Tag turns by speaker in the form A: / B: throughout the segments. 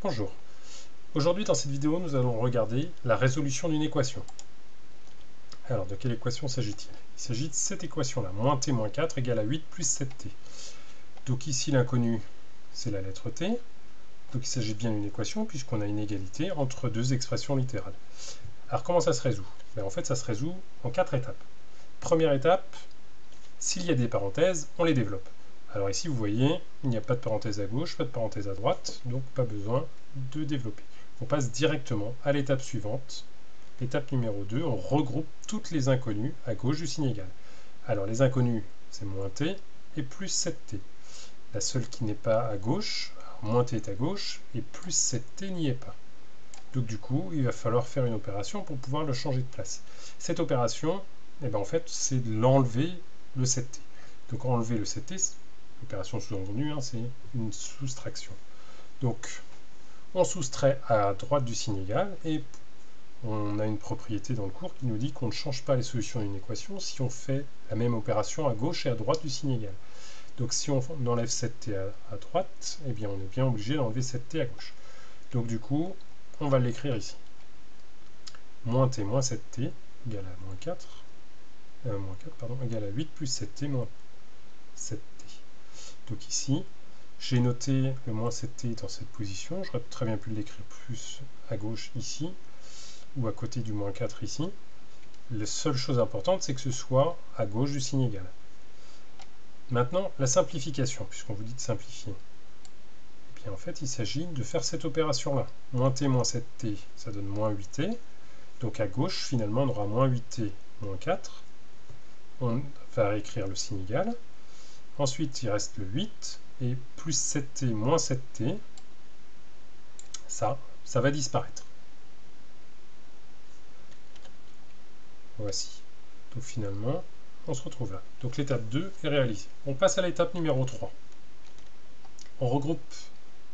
A: Bonjour. Aujourd'hui dans cette vidéo nous allons regarder la résolution d'une équation. Alors de quelle équation s'agit-il? Il s'agit de cette équation là, moins t moins 4 égale à 8 plus 7t. Donc ici l'inconnu c'est la lettre t. Donc il s'agit bien d'une équation puisqu'on a une égalité entre deux expressions littérales. Alors comment ça se résout? En fait ça se résout en 4 étapes. Première étape, s'il y a des parenthèses, on les développe. Alors ici vous voyez, il n'y a pas de parenthèse à gauche, pas de parenthèse à droite, donc pas besoin de développer. On passe directement à l'étape suivante. L'étape numéro 2, on regroupe toutes les inconnues à gauche du signe égal. Alors les inconnues, c'est moins t et plus 7t. La seule qui n'est pas à gauche, moins t est à gauche, et plus 7t n'y est pas. Donc du coup, il va falloir faire une opération pour pouvoir le changer de place. Cette opération, en fait, c'est de l'enlever le 7t. Donc enlever le 7t, l'opération sous-entendue, c'est une soustraction. Donc on soustrait à droite du signe égal et on a une propriété dans le cours qui nous dit qu'on ne change pas les solutions d'une équation si on fait la même opération à gauche et à droite du signe égal. Donc si on enlève 7t à droite, on est bien obligé d'enlever 7t à gauche. Donc du coup, on va l'écrire ici. Moins t moins 7t égale à moins 4, égale à 8 plus 7t moins 7t. Donc ici, j'ai noté le moins 7t dans cette position. J'aurais très bien pu l'écrire plus à gauche ici, ou à côté du moins 4 ici. La seule chose importante, c'est que ce soit à gauche du signe égal. Maintenant, la simplification, puisqu'on vous dit de simplifier. En fait, il s'agit de faire cette opération-là. Moins t moins 7t, ça donne moins 8t. Donc à gauche, finalement, on aura moins 8t moins 4. On va réécrire le signe égal. Ensuite, il reste le 8. Et plus 7t moins 7t, ça va disparaître. Voici. Donc finalement, on se retrouve là. Donc l'étape 2 est réalisée. On passe à l'étape numéro 3. On regroupe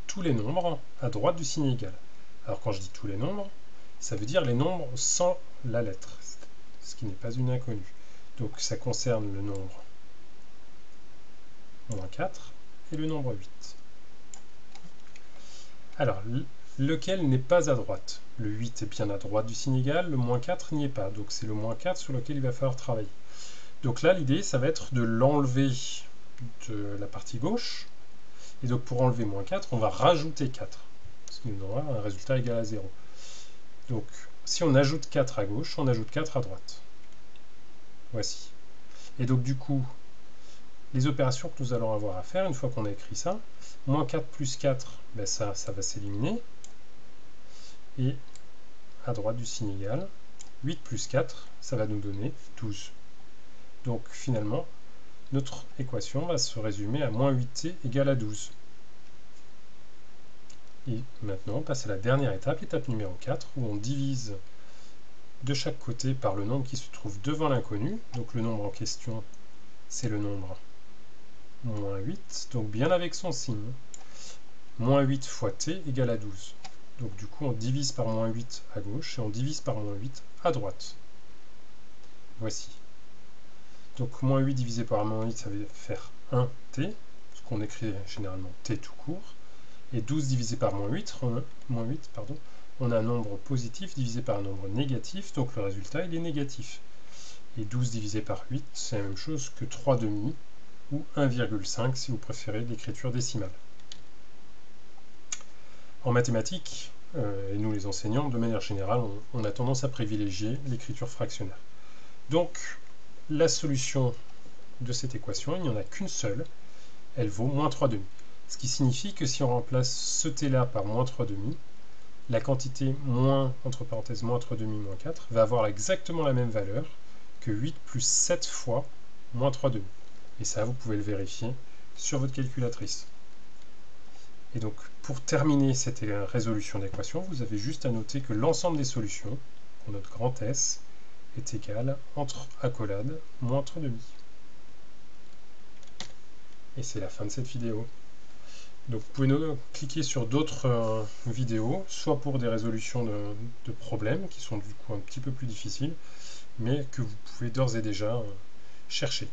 A: tous les nombres à droite du signe égal. Alors quand je dis tous les nombres, ça veut dire les nombres sans la lettre, ce qui n'est pas une inconnue. Donc ça concerne le nombre moins 4 et le nombre 8. Alors, lequel n'est pas à droite? Le 8 est bien à droite du signe égal, le moins 4 n'y est pas. Donc c'est le moins 4 sur lequel il va falloir travailler. Donc là, l'idée, ça va être de l'enlever de la partie gauche. Et donc pour enlever moins 4, on va rajouter 4. Ce qui nous donnera un résultat égal à 0. Donc si on ajoute 4 à gauche, on ajoute 4 à droite. Voici. Et donc du coup, les opérations que nous allons avoir à faire, une fois qu'on a écrit ça, moins 4 plus 4, ça va s'éliminer. Et à droite du signe égal, 8 plus 4, ça va nous donner 12. Donc finalement, notre équation va se résumer à moins 8t égale à 12. Et maintenant, on passe à la dernière étape, l'étape numéro 4, où on divise de chaque côté par le nombre qui se trouve devant l'inconnu. Donc le nombre en question, c'est le nombre moins 8, donc bien avec son signe. Moins 8 fois t égale à 12. Donc du coup, on divise par moins 8 à gauche et on divise par moins 8 à droite. Voici. Donc moins 8 divisé par moins 8, ça veut faire 1t, ce qu'on écrit généralement t tout court. Et 12 divisé par moins 8, on a un nombre positif divisé par un nombre négatif, donc le résultat il est négatif. Et 12 divisé par 8, c'est la même chose que 3 demi, ou 1,5 si vous préférez l'écriture décimale. En mathématiques, et nous les enseignants, de manière générale, on a tendance à privilégier l'écriture fractionnaire. Donc, la solution de cette équation, il n'y en a qu'une seule, elle vaut moins 3 demi. Ce qui signifie que si on remplace ce t là par moins 3 demi, la quantité moins, entre parenthèses, moins 3 demi moins 4 va avoir exactement la même valeur que 8 plus 7 fois moins 3 demi. Et ça, vous pouvez le vérifier sur votre calculatrice. Et donc, pour terminer cette résolution d'équation, vous avez juste à noter que l'ensemble des solutions, pour notre grand S, est égal entre accolade moins 3 demi. Et c'est la fin de cette vidéo. Donc vous pouvez cliquer sur d'autres vidéos, soit pour des résolutions de problèmes qui sont du coup un petit peu plus difficiles, mais que vous pouvez d'ores et déjà chercher.